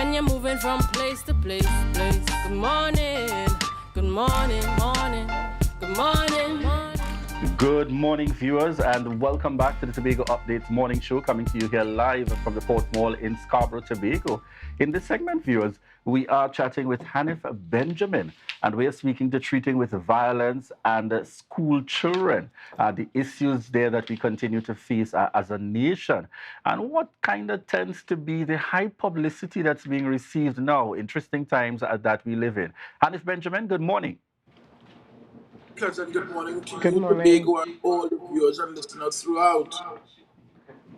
when you're moving from place to place, place. Good morning, good morning, morning, good morning, morning. Good morning, viewers, and welcome back to the Tobago Updates morning show, coming to you here live from the Port Mall in Scarborough, Tobago. In this segment, viewers, we are chatting with Hanif Benjamin, and we are speaking to treating with violence and school children, the issues there that we continue to face as a nation, and what kind of tends to be the high publicity that's being received now. Interesting times that we live in. Hanif Benjamin, good morning. Pleasant good morning to Good you, morning. Tobago, and all the viewers and listeners throughout.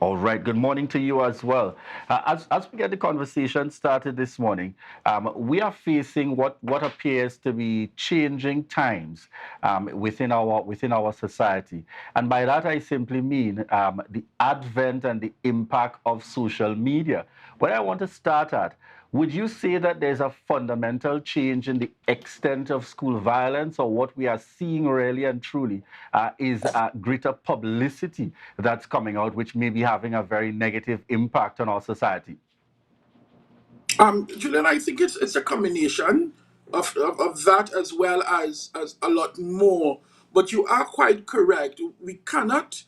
All right. Good morning to you as well. As we get the conversation started this morning, we are facing what appears to be changing times within our society, and by that I simply mean the advent and the impact of social media. Where I want to start at, would you say that there's a fundamental change in the extent of school violence, or what we are seeing really and truly is greater publicity that's coming out, which may be having a very negative impact on our society? Julian, I think it's a combination of that as well as a lot more. But you are quite correct. We cannot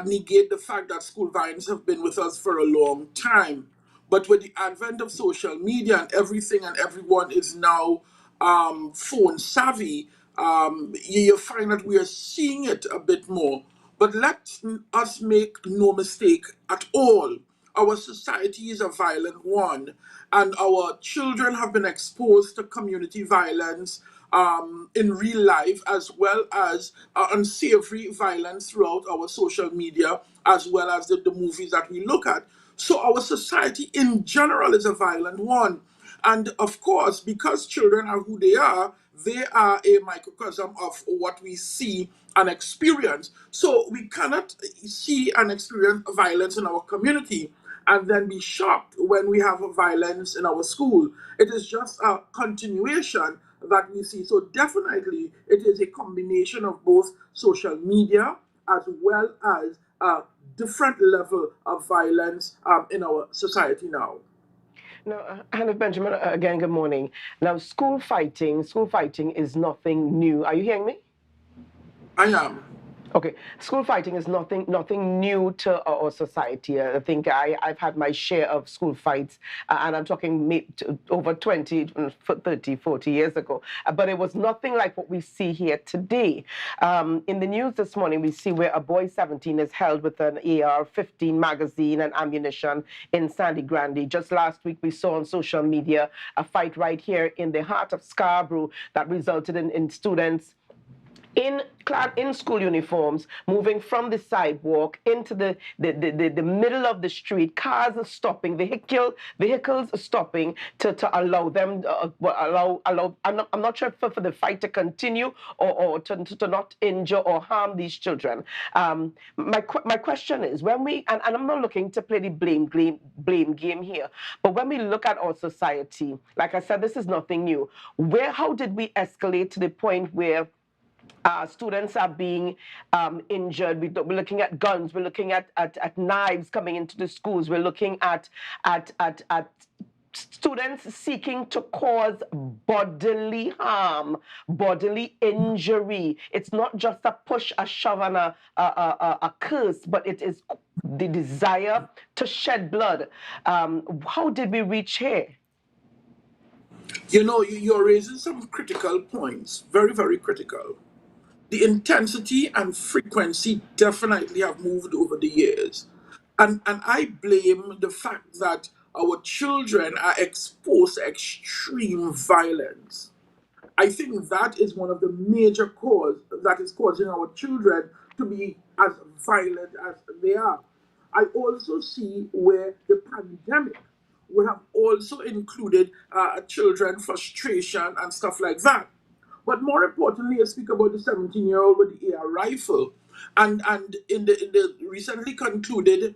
negate the fact that school violence have been with us for a long time. But with the advent of social media and everything and everyone is now phone savvy, you find that we are seeing it a bit more. But let us make no mistake at all. Our society is a violent one, and our children have been exposed to community violence in real life, as well as unsavory violence throughout our social media, as well as the movies that we look at. So, our society in general is a violent one. And of course, because children are who they are a microcosm of what we see and experience. So we cannot see and experience violence in our community and then be shocked when we have violence in our school. It is just a continuation that we see. So definitely it is a combination of both social media as well as a different level of violence in our society now. Now, Hanif Benjamin, again, good morning. Now, school fighting is nothing new. Are you hearing me? I am. Okay, school fighting is nothing new to our society. I think I've had my share of school fights, and I'm talking over 20, 30, 40 years ago. But it was nothing like what we see here today. In the news this morning, we see where a boy 17 is held with an AR-15 magazine and ammunition in Sandy Grande. Just last week, we saw on social media a fight right here in the heart of Scarborough that resulted in students clad in school uniforms, moving from the sidewalk into the middle of the street. Cars are stopping, vehicles are stopping to allow them, allow. I'm not sure for the fight to continue or to not injure or harm these children. My question is, when we, and I'm not looking to play the blame game here, but when we look at our society, like I said, this is nothing new. How did we escalate to the point where students are being injured? We're looking at guns. We're looking at knives coming into the schools. We're looking at students seeking to cause bodily harm, bodily injury. It's not just a push, a shove, and a curse, but it is the desire to shed blood. How did we reach here? You know, you're raising some critical points, very, very critical. The intensity and frequency definitely have moved over the years. And I blame the fact that our children are exposed to extreme violence. I think that is one of the major cause that is causing our children to be as violent as they are. I also see where the pandemic would have also included children frustration and stuff like that. But more importantly, I speak about the 17-year-old with the AR rifle. And in the recently concluded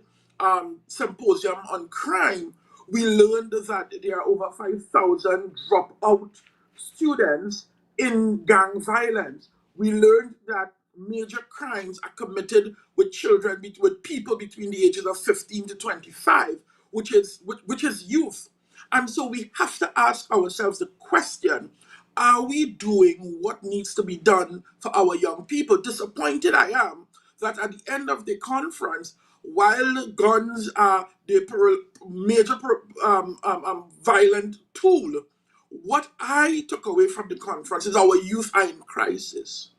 symposium on crime, we learned that there are over 5,000 dropout students in gang violence. We learned that major crimes are committed with children, with people between the ages of 15 to 25, which is youth. And so we have to ask ourselves the question, are we doing what needs to be done for our young people? Disappointed I am that at the end of the conference, while guns are the major violent tool, what I took away from the conference is our youth are in crisis.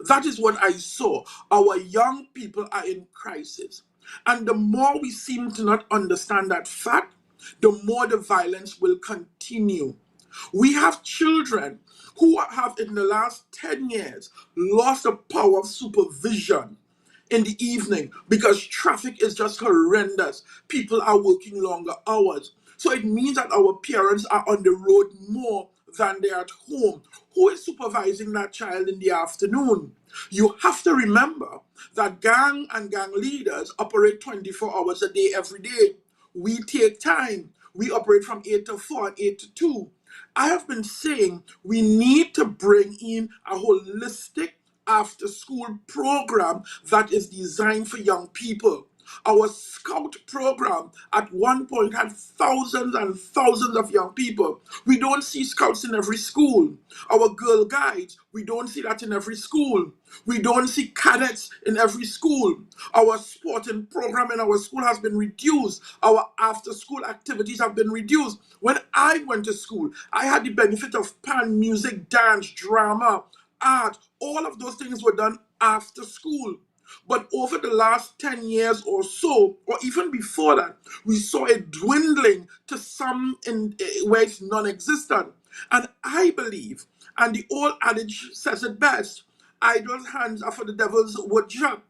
That is what I saw. Our young people are in crisis. And the more we seem to not understand that fact, the more the violence will continue. We have children who have, in the last 10 years, lost the power of supervision in the evening because traffic is just horrendous. People are working longer hours. So it means that our parents are on the road more than they're at home. Who is supervising that child in the afternoon? You have to remember that gang and gang leaders operate 24 hours a day, every day. We take time. We operate from 8 to 4 and 8 to 2. I have been saying we need to bring in a holistic after school program that is designed for young people. Our scout program at one point had thousands and thousands of young people. We don't see scouts in every school. Our girl guides, we don't see that in every school. We don't see cadets in every school. Our sporting program in our school has been reduced. Our after school activities have been reduced. When I went to school, I had the benefit of pan music, dance, drama, art. All of those things were done after school. But over the last 10 years or so, or even before that, we saw it dwindling to some where it's non-existent. And I believe, and the old adage says it best, idle hands are for the devil's workshop.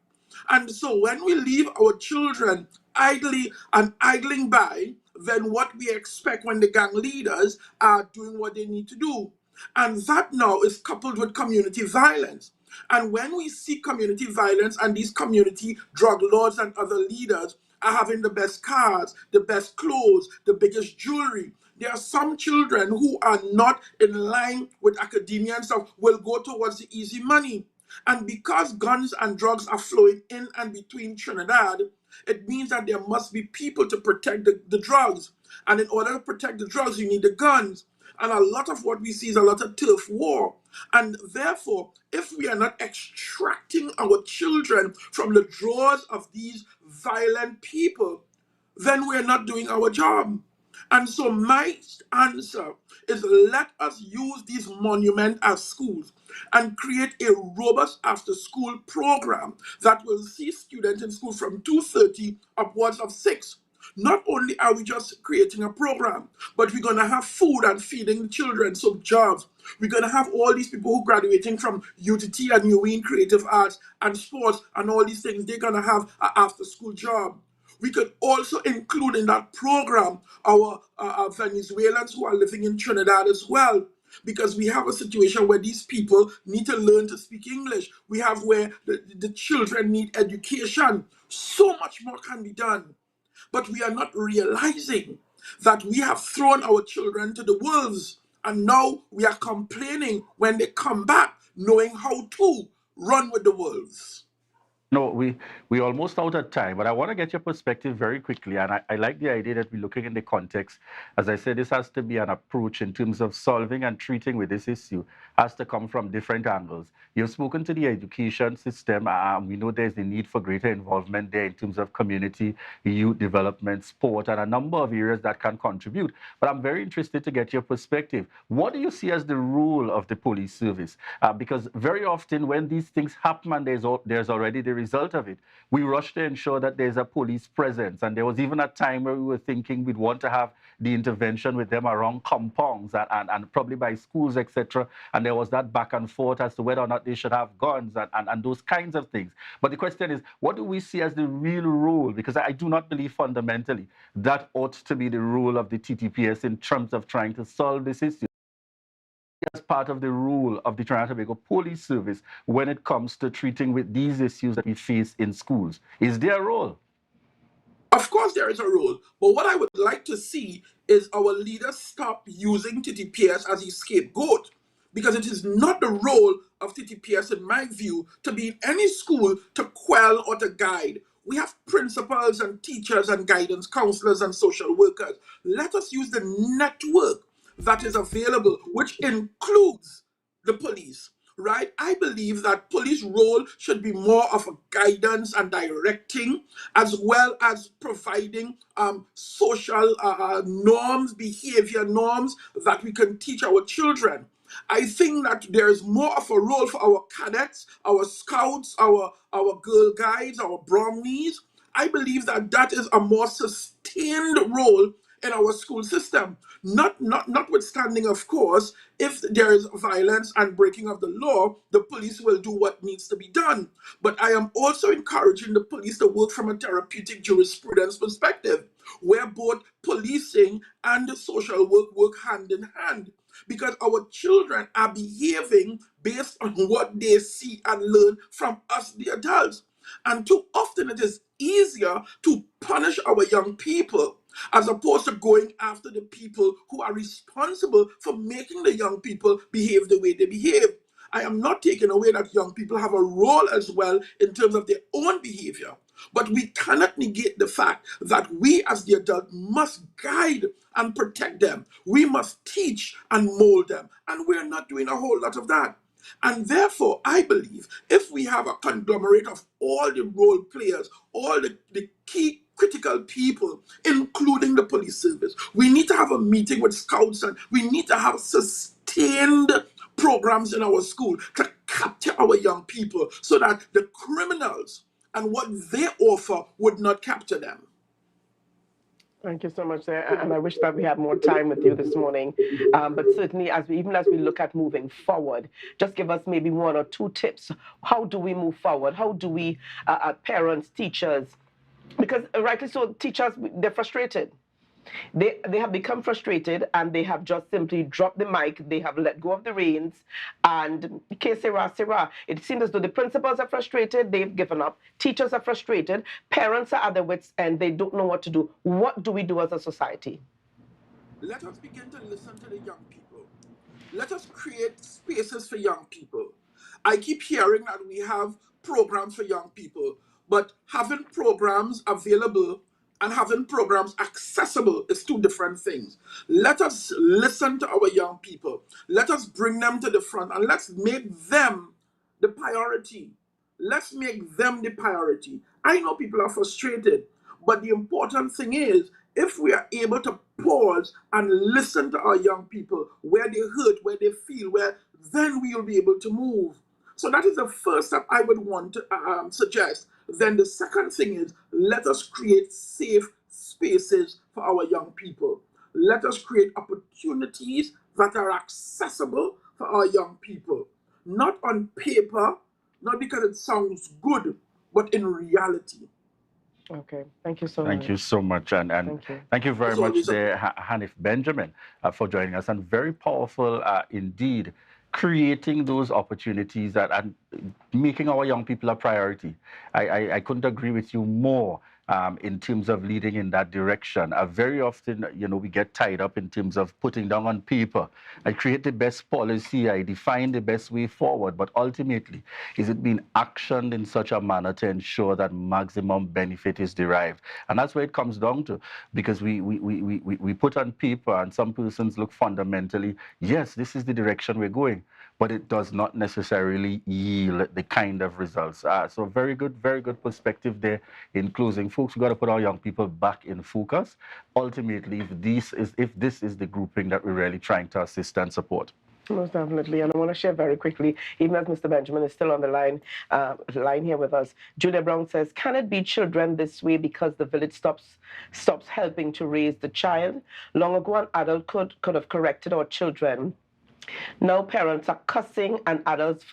And so when we leave our children idly and idling by, then what we expect when the gang leaders are doing what they need to do. And that now is coupled with community violence. And when we see community violence and these community drug lords and other leaders are having the best cars, the best clothes, the biggest jewelry, there are some children who are not in line with academia and stuff will go towards the easy money. And because guns and drugs are flowing in and between Trinidad, it means that there must be people to protect the drugs. And in order to protect the drugs, you need the guns. And a lot of what we see is a lot of turf war. And therefore, if we are not extracting our children from the drawers of these violent people, then we're not doing our job. And so my answer is let us use these monument as schools and create a robust after school program that will see students in school from 2:30 upwards of 6. Not only are we just creating a program, but we're going to have food and feeding children, so jobs. We're going to have all these people who graduating from UTT and UWIN Creative Arts and Sports and all these things. They're going to have an after school job. We could also include in that program our Venezuelans who are living in Trinidad as well, because we have a situation where these people need to learn to speak English. We have where the children need education. So much more can be done. But we are not realizing that we have thrown our children to the wolves, and now we are complaining when they come back, knowing how to run with the wolves. No, we almost out of time, but I want to get your perspective very quickly. And I like the idea that we're looking in the context. As I said, this has to be an approach in terms of solving and treating with this issue, has to come from different angles. You've spoken to the education system. We know there's the need for greater involvement there in terms of community, youth development, sport, and a number of areas that can contribute. But I'm very interested to get your perspective. What do you see as the role of the police service? Because very often when these things happen and there's already the result of it, we rush to ensure that there's a police presence. And there was even a time where we were thinking we'd want to have the intervention with them around compounds and probably by schools, etc. And there was that back and forth as to whether or not they should have guns and those kinds of things. But the question is, what do we see as the real role? Because I do not believe fundamentally that ought to be the role of the TTPS in terms of trying to solve this issue as part of the role of the Trinidad and Tobago Police Service when it comes to treating with these issues that we face in schools? Is there a role? Of course, there is a role, but what I would like to see is our leaders stop using TTPS as a scapegoat, because it is not the role of TTPS, in my view, to be in any school to quell or to guide. We have principals and teachers and guidance counselors and social workers. Let us use the network that is available, which includes the police, right? I believe that police role should be more of a guidance and directing, as well as providing social norms, behavior norms that we can teach our children. I think that there is more of a role for our cadets, our scouts, our girl guides, our brownies. I believe that that is a more sustained role in our school system. Notwithstanding, of course, if there is violence and breaking of the law, the police will do what needs to be done. But I am also encouraging the police to work from a therapeutic jurisprudence perspective, where both policing and the social work hand in hand. Because our children are behaving based on what they see and learn from us, the adults. And too often it is easier to punish our young people as opposed to going after the people who are responsible for making the young people behave the way they behave. I am not taking away that young people have a role as well in terms of their own behavior. But we cannot negate the fact that we as the adult must guide and protect them. We must teach and mold them. And we're not doing a whole lot of that. And therefore, I believe if we have a conglomerate of all the role players, all the key critical people, including the police service, we need to have a meeting with scouts and we need to have sustained programs in our school to capture our young people so that the criminals and what they offer would not capture them. Thank you so much, sir. And I wish that we had more time with you this morning. But certainly, even as we look at moving forward, just give us maybe one or two tips. How do we move forward? How do we, parents, teachers, because rightly so, teachers, they're frustrated. They have become frustrated and they have just simply dropped the mic. They have let go of the reins, and que sera, sera. It seems as though the principals are frustrated. They've given up. Teachers are frustrated. Parents are at their wits' end. They don't know what to do. What do we do as a society? Let us begin to listen to the young people. Let us create spaces for young people. I keep hearing that we have programs for young people, but having programs available and having programs accessible is two different things. Let us listen to our young people. Let us bring them to the front and let's make them the priority. Let's make them the priority. I know people are frustrated, but the important thing is if we are able to pause and listen to our young people, where they hurt, where they feel, where then we will be able to move. So that is the first step I would want to suggest. Then the second thing is let us create safe spaces for our young people. Let us create opportunities that are accessible for our young people. Not on paper, not because it sounds good, but in reality. Okay, thank you so much. Thank you so much. And thank you very much there, Hanif Benjamin, for joining us. And very powerful indeed, creating those opportunities and making our young people a priority. I couldn't agree with you more. In terms of leading in that direction. Very often, we get tied up in terms of putting down on paper. I create the best policy, I define the best way forward, but ultimately, is it being actioned in such a manner to ensure that maximum benefit is derived? And that's where it comes down to, because we put on paper and some persons look fundamentally, yes, this is the direction we're going, but it does not necessarily yield the kind of results. So very good perspective there. In closing, folks, we've got to put our young people back in focus. Ultimately, if this is the grouping that we're really trying to assist and support. Most definitely, and I want to share very quickly, even as Mr. Benjamin is still on the line here with us. Julia Brown says, can it be children this way because the village stops helping to raise the child? Long ago, an adult could have corrected our children. Now parents are cussing adults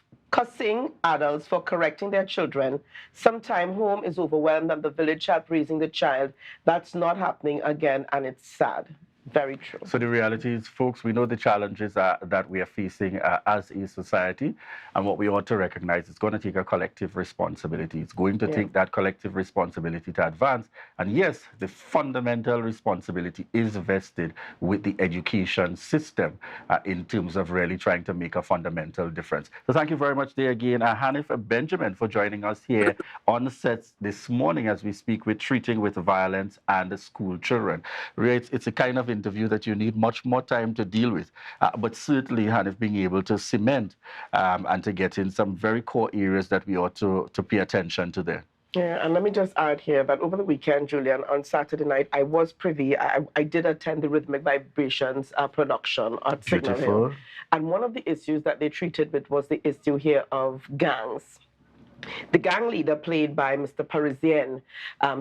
for correcting their children. Sometime home is overwhelmed and the village help raising the child. That's not happening again, and it's sad. Very true. So the reality is, folks, we know the challenges that we are facing as a society, and what we ought to recognize is going to take a collective responsibility. It's going to take that collective responsibility to advance. And yes, the fundamental responsibility is vested with the education system in terms of really trying to make a fundamental difference. So thank you very much there again, Hanif Benjamin, for joining us here on the sets this morning as we speak with treating with violence and school children. It's a kind of interview that you need much more time to deal with, but certainly Hanif being able to cement and to get in some very core areas that we ought to pay attention to there. Yeah, and let me just add here that over the weekend, Julian, on Saturday night, I was privy. I did attend the Rhythmic Vibrations production at Signal Hill. And one of the issues that they treated with was the issue here of gangs. The gang leader, played by Mr. Parisian,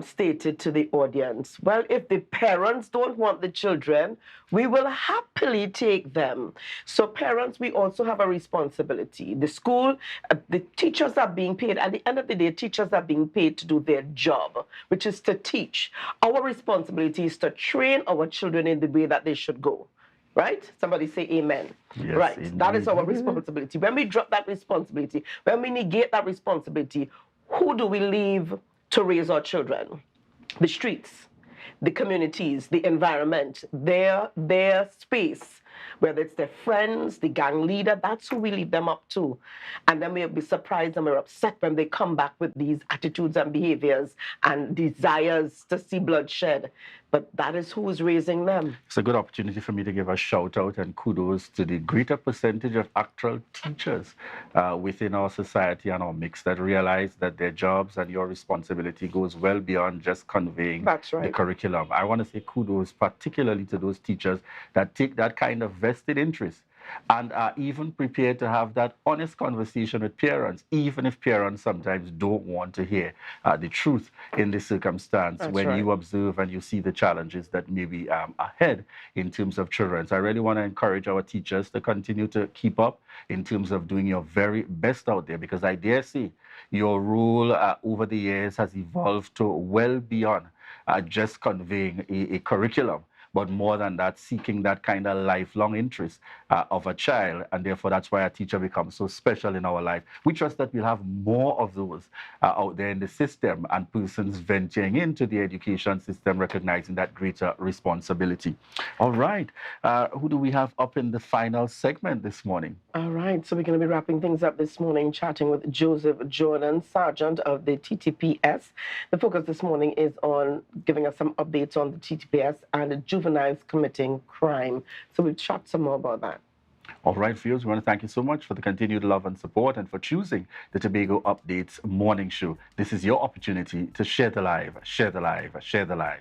stated to the audience, well, if the parents don't want the children, we will happily take them. So parents, we also have a responsibility. The school, the teachers are being paid. At the end of the day, teachers are being paid to do their job, which is to teach. Our responsibility is to train our children in the way that they should go. Right? Somebody say amen. Yes, right. Indeed. That is our responsibility. When we drop that responsibility, when we negate that responsibility, who do we leave to raise our children? The streets, the communities, the environment, their space, whether it's their friends, the gang leader, that's who we leave them up to. And then we'll be surprised and we're upset when they come back with these attitudes and behaviors and desires to see bloodshed. But that is who is raising them. It's a good opportunity for me to give a shout out and kudos to the greater percentage of actual teachers within our society and our mix that realize that their jobs and your responsibility goes well beyond just conveying the curriculum. I want to say kudos particularly to those teachers that take that kind of vested interest and are even prepared to have that honest conversation with parents, even if parents sometimes don't want to hear the truth in this circumstance when you observe and you see the challenges that may be ahead in terms of children. So I really want to encourage our teachers to continue to keep up in terms of doing your very best out there, because I dare say your role over the years has evolved to well beyond just conveying a curriculum, but more than that, seeking that kind of lifelong interest of a child. And therefore, that's why a teacher becomes so special in our life. We trust that we'll have more of those out there in the system and persons venturing into the education system, recognizing that greater responsibility. All right. Who do we have up in the final segment this morning? All right. So we're going to be wrapping things up this morning, chatting with Joseph Jordan, Sergeant of the TTPS. The focus this morning is on giving us some updates on the TTPS and the juveniles committing crime. So we'll chat some more about that. All right, viewers, we want to thank you so much for the continued love and support and for choosing the Tobago Updates morning show. This is your opportunity to share the live, share the live, share the live.